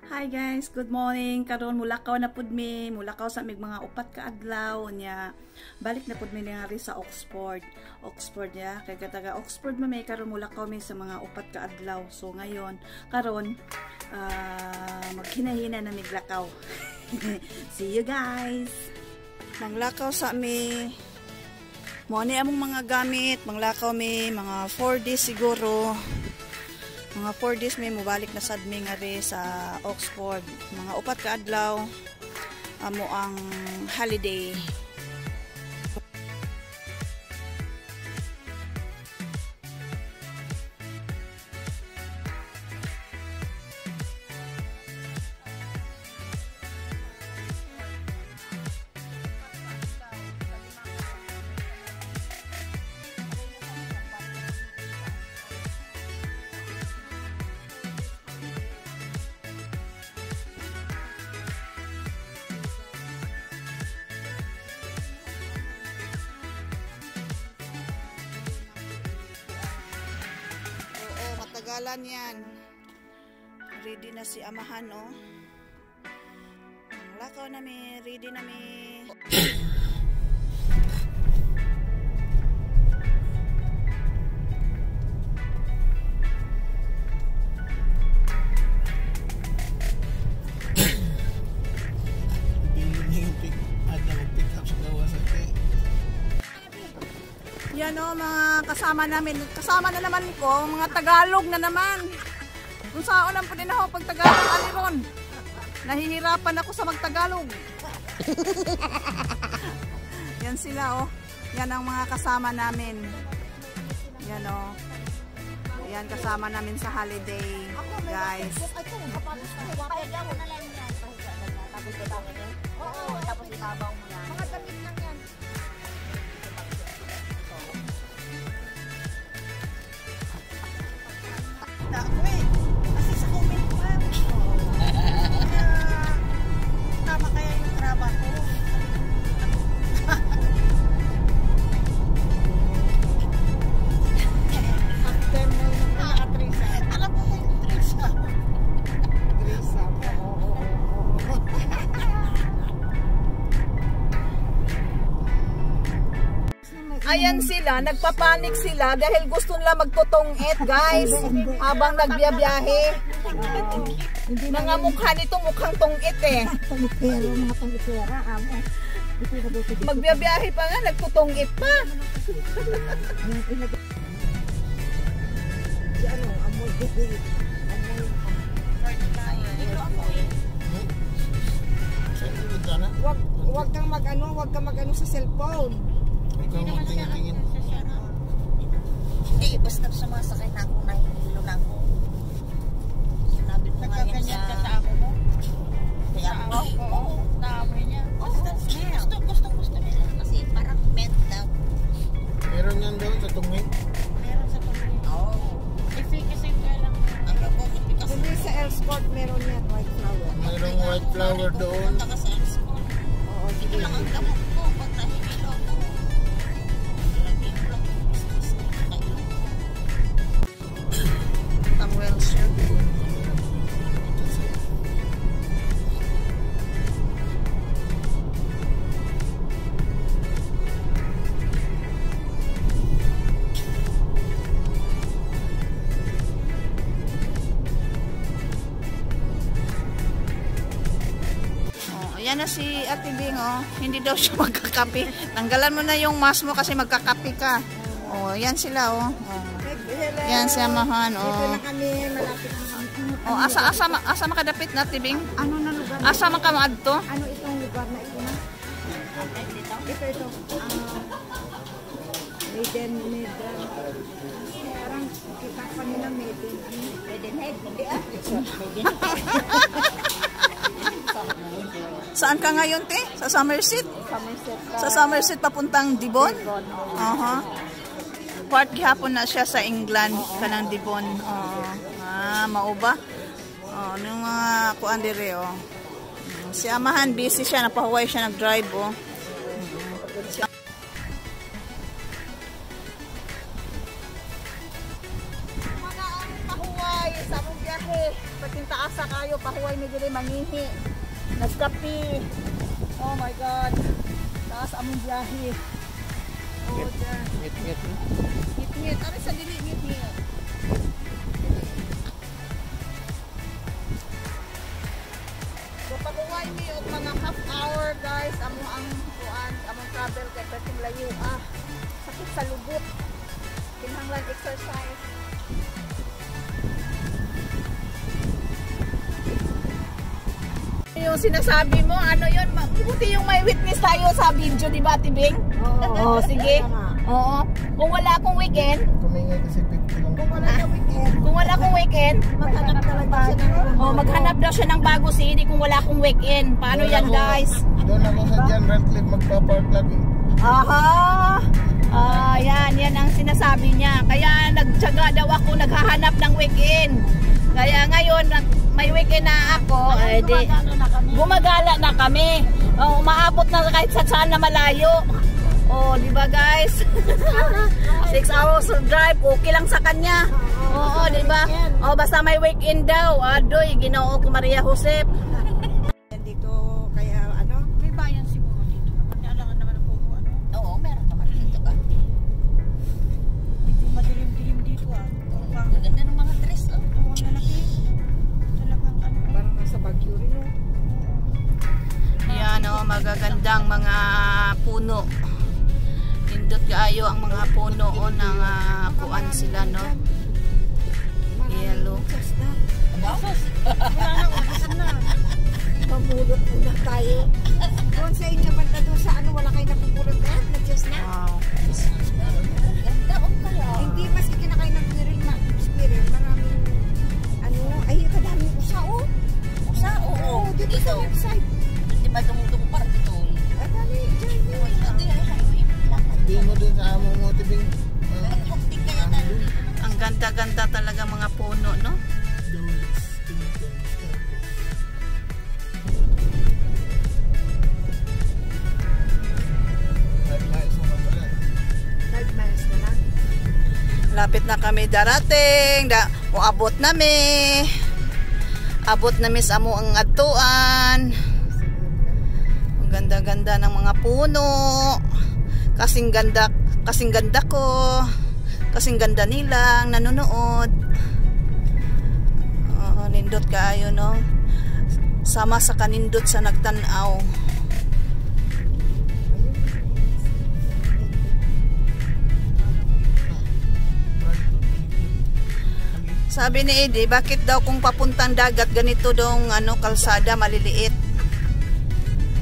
Hi guys, good morning. Karon mulakaw na pud mi, mulakaw sa mig mga upat ka adlaw nya. Balik na pud mi ngari sa Oxford. Oxford ya, kay taga Oxford may karon mulakaw mi sa mga upat ka adlaw. So ngayon, karon maghinahina na miglakaw. See you guys. Manglakaw sa mi. Mo ni among mga gamit, manglakaw mi mga 4 days siguro. Mga 4 days may mubalik na sad mi ngari sa Oxford. Mga upat ka adlaw amo ang holiday. Matagalan yan. Ready na si amahan, oh. Lakaw na mi, ready na mi. Yan o, mga kasama namin. Kasama na naman ko, mga Tagalog na naman. Kung saan lang po din ako pag Tagalog, aliron. Nahihirapan ako sa mag-Tagalog. Yan sila, oh. Yan ang mga kasama namin. Yan, oh. Yan, kasama namin sa holiday, guys. Tapos ibabaw mo yan. Mga damit lang yan. Ako eh. Kasi sa comment ko tama kaya yung drama ko. After mo yung Trisa. Alam mo yung Trisa. Trisa. Ayan sila, nagpapanik sila dahil gusto nila magtutong-it, guys, habang nagbiyabiyahe. Mga mukha nito mukhang tong-it eh. Magbiyabiyahe pa nga, nagtutong-it pa. Wag kang mag-ano sa cellphone. Hindi, basta sumasakay na ako, nahihilo na ako. Sinabit mo nga yan sa ako mo. Kaya ako, naamoy niya. Gusto nila. Kasi parang met daw. Meron yan doon sa tungin? Meron sa tungin. Oo. Efficacy ka lang. Hindi sa Elsport meron yan, white flower. Mayroong white flower doon. Punta ka sa Elsport. Oo, Ito lang ang gamot ko pag nahihilo ako. Yan na si Ate Bing, oh. Hindi daw siya magkakape. Tanggalan mo na yung mask mo kasi magkakape ka. Oh, yan sila, oh. Yan si Amahan, oh. Dito na kami, malapit na. Oh, asa makadapit na, Ate Bing? Ano na lugar? Asa makamaadto? Ano itong lugar na ito na? Ito. Maiden. Parang kita pa nila Maidenhead. Hindi ah. Saan ka ngayon, te? Sa Somerset? Sa Somerset papuntang Dibon? Part gihapon na siya sa England, kanang Dibon. Mauba. Ano mga kuan dire, oh. Si Amahan busy siya, napahuway siya nag-drive, oh. Mga pahuway sa mong biyahe. Pating taasa kayo, pahuway mi diri mangihi. Nagkapi. Oh my God. Taas among biyahe. Oh, dyan. Ngit-ngit. Ngit-ngit. Ano sa dili ngit-ngit? So, pahuway mi og mga half hour, guys. Among ang kuan, among travel kay pating layo. Sakit sa lubot. Kinahanglan exercise. Yung sinasabi mo, ano yun, buti yung may witness tayo sa video, di ba, Tibing? Oo, sige. Oo. Kung wala akong weekend, Kumingay kasi 50 lang. kung wala akong weekend, Maghanap talaga siya ng maghanap daw siya ng bago CD kung wala akong weekend. Paano yan, guys? Doon ako sa John Ratcliffe magpa-park lagi. Aha. Yan ang sinasabi niya. Kaya nagtyaga daw ako, naghahanap ng weekend. Kaya ngayon, may weekend na ako, gumagala na kami. Umaabot na kahit saan na malayo. Oh, di ba guys? 6 hours of drive, okay lang sa kanya. Oo, di ba? Oh, basta may weekend daw. Adoy, Ginoo ko Maria Josep. dito kaya ano? May bayan siguro dito naman. Alangan naman ang puno ano. Oo, meron naman dito ba? Medyo madilim-dilim dito Parang Ganda ng mga dress oh. ang lalaki. Talagang ano. Parang nasa Baguio rin oh. Yan o, magagandang mga puno. Nindot kaayo ang mga puno o ng kuan sila, no? Yellow. Wala na, ubos na. Pamulot muna tayo. Doon sa inyo banda doon sa ano, wala kayo napupulot na? Na-just na? Wow. Ganda o kaya? Hindi, mas ikinakain ng squirrel. Maraming, ano, ay, kadaming usa o. Usa? Oo. Dito sa website. Di ba dumudong para dito? At dali, dyan. Hindi mo din sa amo mo, Tibing. Hukting kaya tayo. Ang ganda-ganda talaga mga puno, no? Lapit na kami darating. Muabot na mi. Abot na mi sa amo ang atuan. Ang ganda-ganda ng mga puno. Kasing ganda ko. Kasing ganda nilang nanonood. Nindot kaayo, no? Sama sa kanindot sa nagtanaw. Sabi ni Eddie, bakit daw kung papuntang dagat ganito dong kalsada maliliit?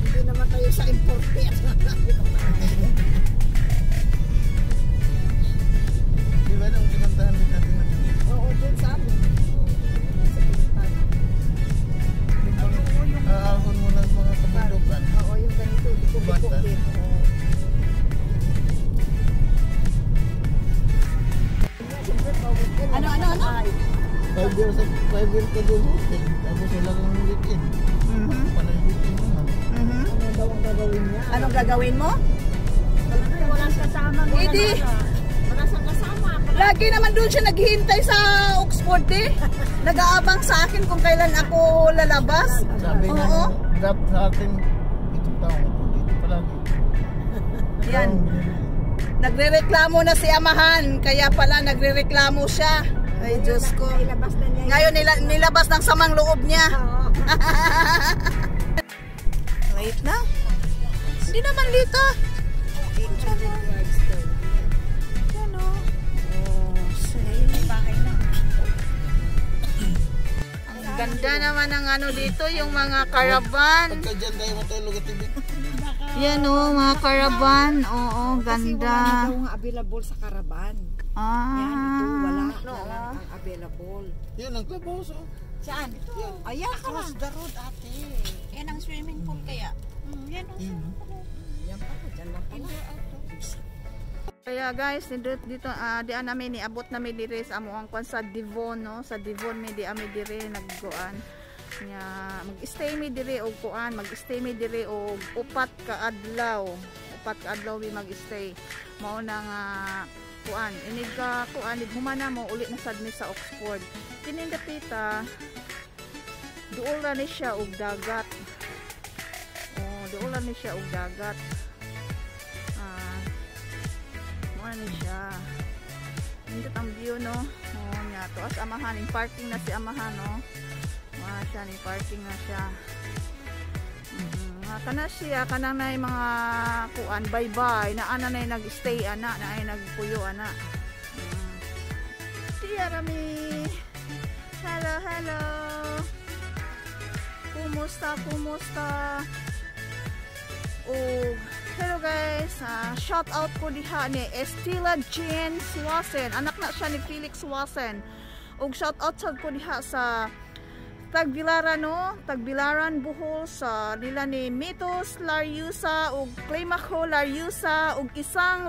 Hindi naman tayo sa importer. Di ba nung pinuntahan din natin na Tibing? Oo, dun sa amin. Aahon mo ng mga kabundukan. Oo, yung ganito. Diko-diko Bata. din. Ano? 5 years ka doon hotel. Tapos wala kang weekend. Panay weekend naman. Ano daw ang gagawin niya? Anong gagawin mo? Walang kasama. Eddie, Wala siyang kasama. lagi naman doon siya naghihintay sa Oxford eh. Nag-aabang sa akin kung kailan ako lalabas. Sabi nga, Oo. drop sa akin, itong taong ito dito palagi. Yan. Nagrereklamo na si Amahan. Kaya pala nagrereklamo siya. Ay, Diyos ko. Ilabas na niya. Ngayon nilabas ng samang loob niya. Oo. Wait na. Hindi naman dito. 800 yards to. Yan o. Oh, say. Bahay na. Ang ganda naman ng dito, yung mga caravan. Pagka dyan tayo matulog at Tibing. Yan o, mga caravan. Oo, Kasi wala na ganda. daw nga available sa caravan. Yan, ito, wala. Wala ang available. Yun ang clubhouse oh. Saan? Ayan, Across the road, ate. yan ang swimming pool kaya. Yan o. Yan pa po, dyan lang pala. Kaya guys, dito dian namin niabot namin dire sa amoang kwan sa Devon, no? Sa Devon mi di ami dire naggoan. Nya mag-stay mi dire og kuan, mag-stay mi dire og upat ka adlaw. Upat ka adlaw mi mag-stay. Mao na nga kuan, inig ka kuan, humana mo uli na sad mi sa Oxford. Kining dapita Duol na ni siya og dagat. Oh, duol na ni siya og dagat. Mo ni siya. Hindi ang view no. Oh, nya to as amahan in parking na si amahan no. Siya ni parking na siya. Kana siya kanang nay mga kuan bye-bye na ana nay nag-stay ana na ay nagpuyo ana. Tia Rami. Hello, hello. Kumusta? Oh, hello guys. Shout out ko diha ni Estela Jean Swasen. Anak na siya ni Felix Swasen. Og shout out sad ko diha sa Tagbilaran no, Tagbilaran Bohol sa nila ni Mitos Lariusa ug Claymaco Lariusa ug isang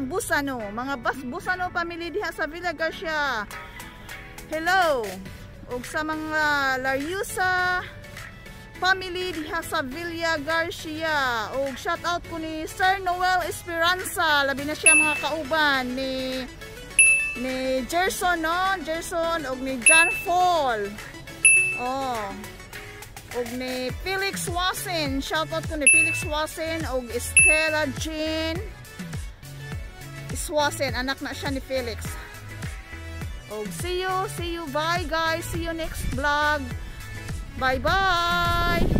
Busano, mga Busano family diha sa Villa Garcia. Hello. Ug sa mga Lariusa family diha sa Villa Garcia. Ug shout out ko ni Sir Noel Esperanza, labi na siya mga kauban ni Gerson no, Gerson og ni John Fall. Oh. Og ni Felix Wasen, shout out ko ni Felix Wasen og Estela Jean Swasen, anak na siya ni Felix. Og see you, bye guys, see you next vlog. Bye bye.